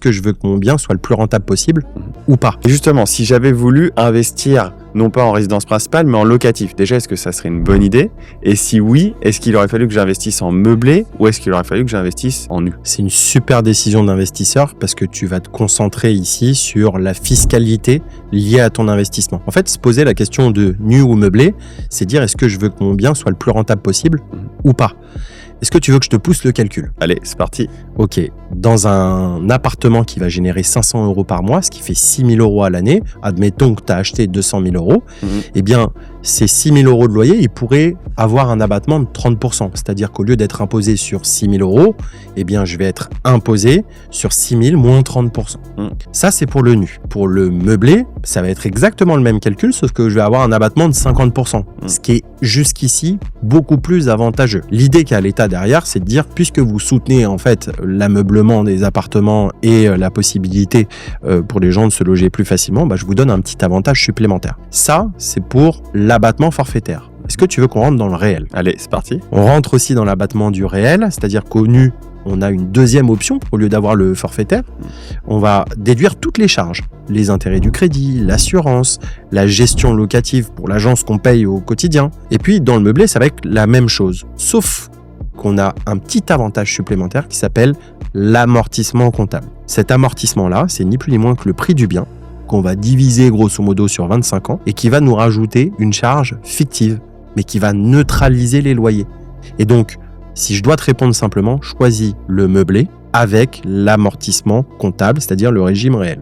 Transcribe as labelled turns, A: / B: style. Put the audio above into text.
A: que je veux que mon bien soit le plus rentable possible ou pas.
B: Et justement, si j'avais voulu investir, non pas en résidence principale, mais en locatif, déjà, est-ce que ça serait une bonne idée? Et si oui, est-ce qu'il aurait fallu que j'investisse en meublé ou est-ce qu'il aurait fallu que j'investisse en nu?
A: C'est une super décision d'investisseur parce que tu vas te concentrer ici sur la fiscalité liée à ton investissement. En fait, se poser la question de nu ou meublé, c'est dire est-ce que je veux que mon bien soit le plus rentable possible ou pas? Est-ce que tu veux que je te pousse le calcul?
B: Allez, c'est parti.
A: Ok, dans un appartement qui va générer 500 € par mois, ce qui fait 6 000 € à l'année, admettons que tu as acheté 200 000 €, eh bien, ces 6 000 € de loyer, ils pourraient avoir un abattement de 30%. C'est-à-dire qu'au lieu d'être imposé sur 6 000 €, eh bien, je vais être imposé sur 6 000 moins 30%. Ça, c'est pour le nu. Pour le meublé, ça va être exactement le même calcul, sauf que je vais avoir un abattement de 50%, ce qui est jusqu'ici beaucoup plus avantageux. L'idée qu'a l'État derrière, c'est de dire, puisque vous soutenez en fait l'ameublement des appartements et la possibilité pour les gens de se loger plus facilement, je vous donne un petit avantage supplémentaire. Ça, c'est pour l'abattement forfaitaire. Est-ce que tu veux qu'on rentre dans le réel?
B: Allez, c'est parti.
A: On rentre aussi dans l'abattement du réel, c'est-à-dire qu'au nu, on a une deuxième option au lieu d'avoir le forfaitaire. On va déduire toutes les charges, les intérêts du crédit, l'assurance, la gestion locative pour l'agence qu'on paye au quotidien. Et puis, dans le meublé, ça va être la même chose, sauf qu'on a un petit avantage supplémentaire qui s'appelle l'amortissement comptable. Cet amortissement-là, c'est ni plus ni moins que le prix du bien qu'on va diviser grosso modo sur 25 ans et qui va nous rajouter une charge fictive, mais qui va neutraliser les loyers. Et donc, si je dois te répondre simplement, choisis le meublé avec l'amortissement comptable, c'est-à-dire le régime réel.